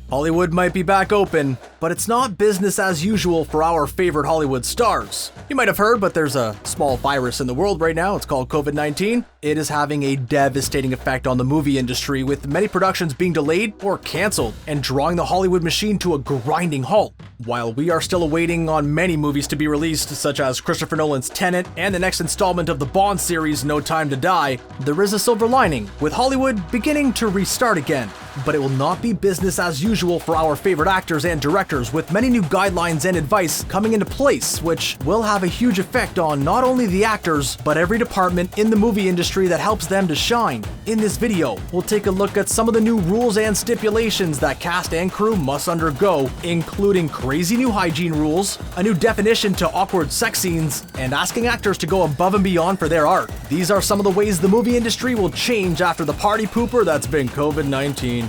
Hollywood might be back open, but it's not business as usual for our favorite Hollywood stars. You might have heard, but there's a small virus in the world right now. It's called Covid-19. It is having a devastating effect on the movie industry, with many productions being delayed or canceled and drawing the Hollywood machine to a grinding halt. While we are still awaiting on many movies to be released, such as Christopher Nolan's Tenet and the next installment of the Bond series, No Time to Die, there is a silver lining, with Hollywood beginning to restart again. But it will not be business as usual for our favorite actors and directors, with many new guidelines and advice coming into place, which will have a huge effect on not only the actors, but every department in the movie industry that helps them to shine. In this video, we'll take a look at some of the new rules and stipulations that cast and crew must undergo, including crazy new hygiene rules, a new definition to awkward sex scenes, and asking actors to go above and beyond for their art. These are some of the ways the movie industry will change after the party pooper that's been COVID-19.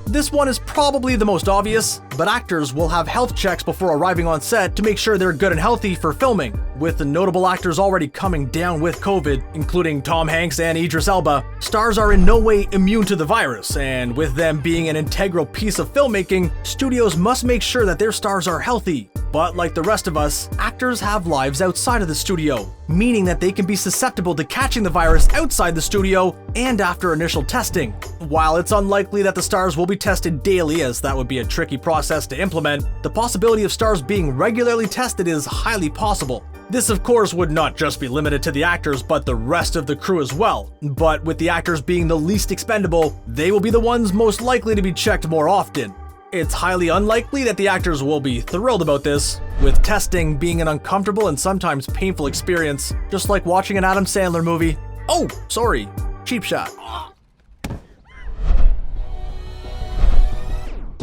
This one is probably the most obvious, but actors will have health checks before arriving on set to make sure they're good and healthy for filming. With the notable actors already coming down with COVID, including Tom Hanks and Idris Elba, stars are in no way immune to the virus, and with them being an integral piece of filmmaking, studios must make sure that their stars are healthy. But like the rest of us, actors have lives outside of the studio, meaning that they can be susceptible to catching the virus outside the studio and after initial testing. While it's unlikely that the stars will be tested daily, as that would be a tricky process to implement, the possibility of stars being regularly tested is highly possible. This of course would not just be limited to the actors, but the rest of the crew as well. But with the actors being the least expendable, they will be the ones most likely to be checked more often. It's highly unlikely that the actors will be thrilled about this, with testing being an uncomfortable and sometimes painful experience, just like watching an Adam Sandler movie. Oh, sorry, cheap shot.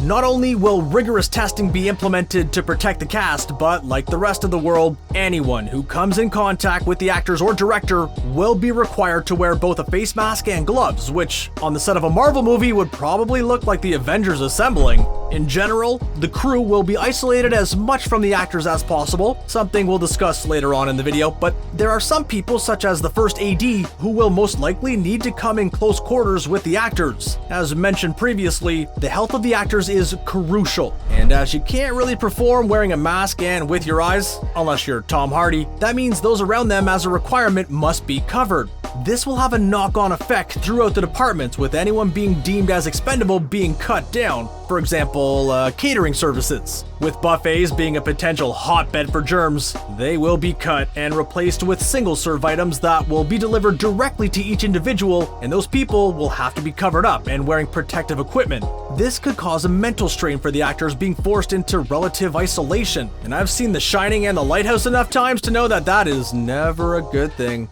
Not only will rigorous testing be implemented to protect the cast, but like the rest of the world, anyone who comes in contact with the actors or director will be required to wear both a face mask and gloves, which on the set of a Marvel movie would probably look like the Avengers assembling. In general, the crew will be isolated as much from the actors as possible, something we'll discuss later on in the video, but there are some people such as the first AD who will most likely need to come in close quarters with the actors. As mentioned previously, the health of the actors is crucial, and as you can't really perform wearing a mask and with your eyes, unless you're Tom Hardy, that means those around them as a requirement must be covered. This will have a knock-on effect throughout the departments, with anyone being deemed as expendable being cut down. For example, catering services. With buffets being a potential hotbed for germs, they will be cut and replaced with single-serve items that will be delivered directly to each individual, and those people will have to be covered up and wearing protective equipment. This could cause a mental strain for the actors being forced into relative isolation, and I've seen The Shining and The Lighthouse enough times to know that that is never a good thing.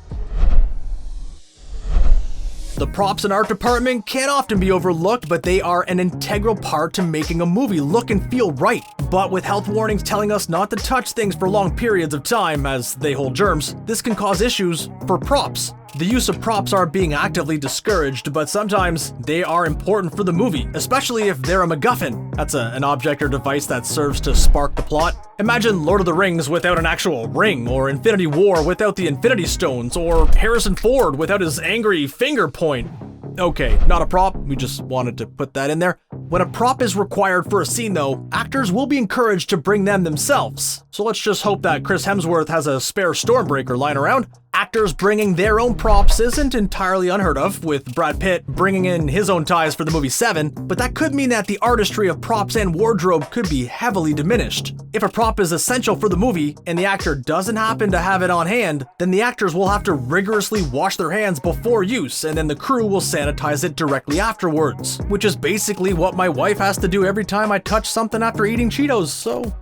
The props and art department can often be overlooked, but they are an integral part to making a movie look and feel right. But with health warnings telling us not to touch things for long periods of time as they hold germs, this can cause issues for props. The use of props are being actively discouraged, but sometimes they are important for the movie, especially if they're a MacGuffin. That's an object or device that serves to spark the plot. Imagine Lord of the Rings without an actual ring, or Infinity War without the Infinity Stones, or Harrison Ford without his angry finger point. Okay, not a prop, we just wanted to put that in there. When a prop is required for a scene though, actors will be encouraged to bring them themselves. So let's just hope that Chris Hemsworth has a spare Stormbreaker lying around. Actors bringing their own props isn't entirely unheard of, with Brad Pitt bringing in his own ties for the movie Seven, but that could mean that the artistry of props and wardrobe could be heavily diminished. If a prop is essential for the movie and the actor doesn't happen to have it on hand, then the actors will have to rigorously wash their hands before use, and then the crew will sanitize it directly afterwards, which is basically what my wife has to do every time I touch something after eating Cheetos, so...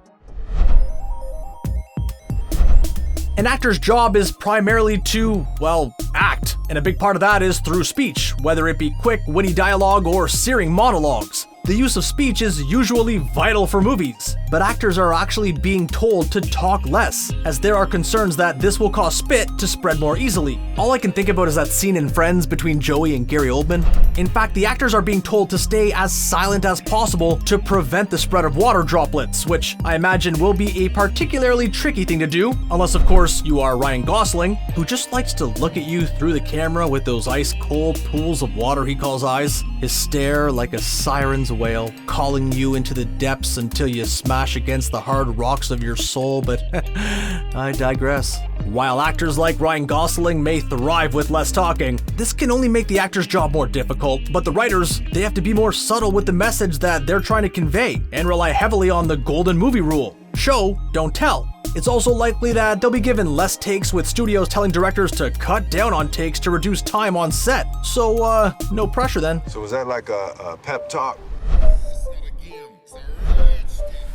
An actor's job is primarily to, well, act, and a big part of that is through speech, whether it be quick, witty dialogue or searing monologues. The use of speech is usually vital for movies, but actors are actually being told to talk less, as there are concerns that this will cause spit to spread more easily. All I can think about is that scene in Friends between Joey and Gary Oldman. In fact, the actors are being told to stay as silent as possible to prevent the spread of water droplets, which I imagine will be a particularly tricky thing to do, unless of course you are Ryan Gosling, who just likes to look at you through the camera with those ice-cold pools of water he calls eyes, his stare like a siren's wail, calling you into the depths until you smash against the hard rocks of your soul, but I digress. While actors like Ryan Gosling may thrive with less talking, this can only make the actor's job more difficult, but the writers, they have to be more subtle with the message that they're trying to convey and rely heavily on the golden movie rule: show, don't tell. It's also likely that they'll be given less takes, with studios telling directors to cut down on takes to reduce time on set. So, no pressure then. So was that like a pep talk?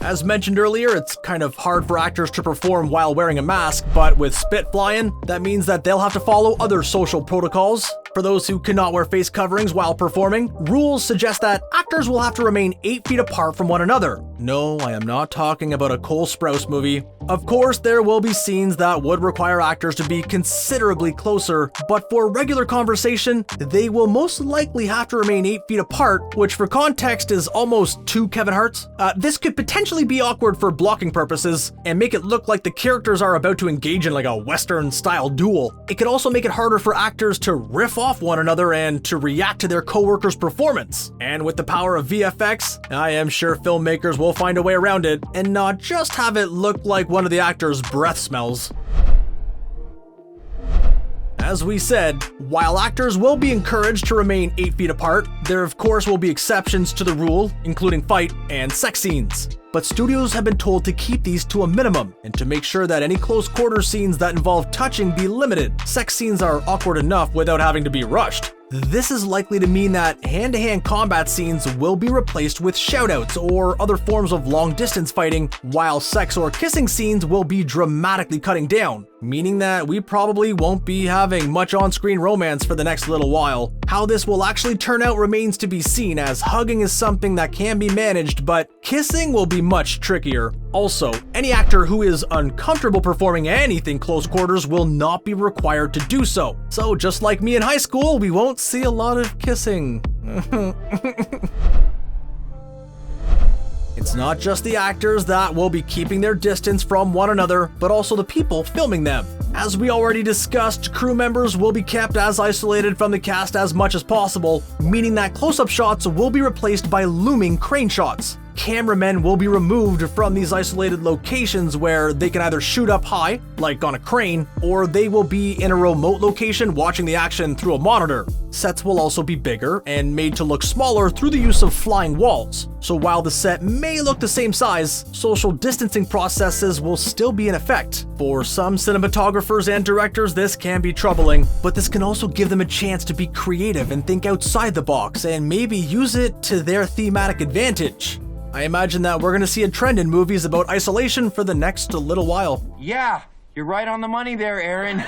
As mentioned earlier, it's kind of hard for actors to perform while wearing a mask, but with spit flying, that means that they'll have to follow other social protocols. For those who cannot wear face coverings while performing, rules suggest that actors will have to remain 8 feet apart from one another. No, I am not talking about a Cole Sprouse movie. Of course, there will be scenes that would require actors to be considerably closer, but for regular conversation, they will most likely have to remain 8 feet apart, which for context is almost 2 Kevin Harts. This could potentially be awkward for blocking purposes and make it look like the characters are about to engage in like a Western-style duel. It could also make it harder for actors to riff off one another and to react to their co-workers' performance. And with the power of VFX, I am sure filmmakers will find a way around it and not just have it look like one of the actors' breath smells. As we said, while actors will be encouraged to remain 8 feet apart, there of course will be exceptions to the rule, including fight and sex scenes. But studios have been told to keep these to a minimum and to make sure that any close quarter scenes that involve touching be limited. Sex scenes are awkward enough without having to be rushed. This is likely to mean that hand-to-hand combat scenes will be replaced with shoutouts or other forms of long-distance fighting, while sex or kissing scenes will be dramatically cutting down, meaning that we probably won't be having much on-screen romance for the next little while. How this will actually turn out remains to be seen, as hugging is something that can be managed, but kissing will be much trickier. Also, any actor who is uncomfortable performing anything close quarters will not be required to do so. So just like me in high school, we won't see a lot of kissing. It's not just the actors that will be keeping their distance from one another, but also the people filming them. As we already discussed, crew members will be kept as isolated from the cast as much as possible, meaning that close-up shots will be replaced by looming crane shots. Cameramen will be removed from these isolated locations where they can either shoot up high, like on a crane, or they will be in a remote location watching the action through a monitor. Sets will also be bigger and made to look smaller through the use of flying walls. So while the set may look the same size, social distancing processes will still be in effect. For some cinematographers and directors, this can be troubling, but this can also give them a chance to be creative and think outside the box and maybe use it to their thematic advantage. I imagine that we're going to see a trend in movies about isolation for the next little while. Yeah, you're right on the money there, Aaron.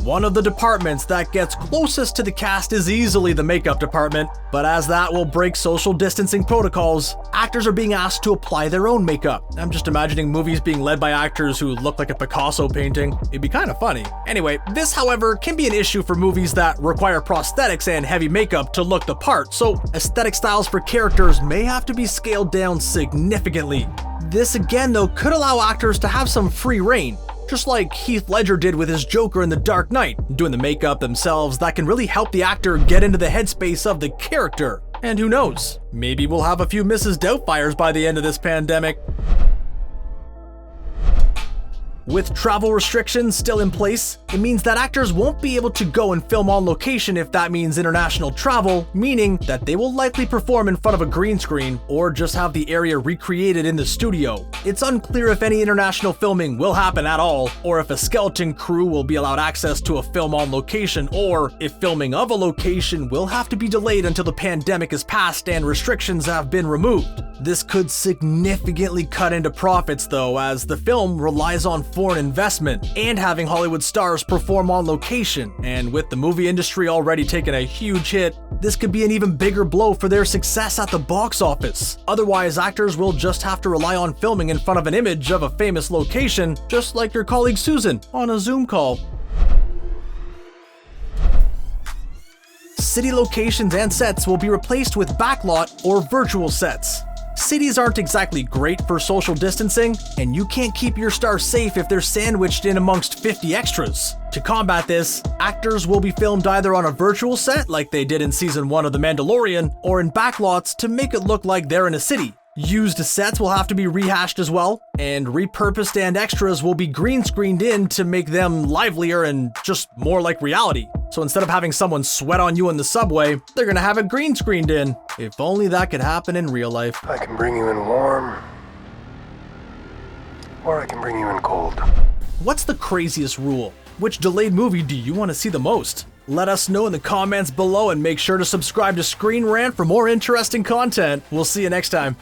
One of the departments that gets closest to the cast is easily the makeup department, but as that will break social distancing protocols, actors are being asked to apply their own makeup. I'm just imagining movies being led by actors who look like a Picasso painting. It'd be kind of funny. Anyway, this, however, can be an issue for movies that require prosthetics and heavy makeup to look the part, so aesthetic styles for characters may have to be scaled down significantly. This again, though, could allow actors to have some free reign. Just like Heath Ledger did with his Joker in The Dark Knight, doing the makeup themselves that can really help the actor get into the headspace of the character. And who knows, maybe we'll have a few Mrs. Doubtfires by the end of this pandemic. With travel restrictions still in place, it means that actors won't be able to go and film on location if that means international travel, meaning that they will likely perform in front of a green screen or just have the area recreated in the studio. It's unclear if any international filming will happen at all, or if a skeleton crew will be allowed access to a film on location, or if filming of a location will have to be delayed until the pandemic is passed and restrictions have been removed. This could significantly cut into profits though, as the film relies on foreign investment, and having Hollywood stars perform on location. And with the movie industry already taking a huge hit, this could be an even bigger blow for their success at the box office. Otherwise, actors will just have to rely on filming in front of an image of a famous location, just like your colleague Susan on a Zoom call. City locations and sets will be replaced with backlot or virtual sets. Cities aren't exactly great for social distancing, and you can't keep your stars safe if they're sandwiched in amongst 50 extras. To combat this, actors will be filmed either on a virtual set like they did in Season 1 of The Mandalorian, or in backlots to make it look like they're in a city. Used sets will have to be rehashed as well, and repurposed and extras will be green screened in to make them livelier and just more like reality. So instead of having someone sweat on you in the subway, they're gonna have it green screened in. If only that could happen in real life. I can bring you in warm, or I can bring you in cold. What's the craziest rule? Which delayed movie do you want to see the most? Let us know in the comments below, and make sure to subscribe to Screen Rant for more interesting content. We'll see you next time.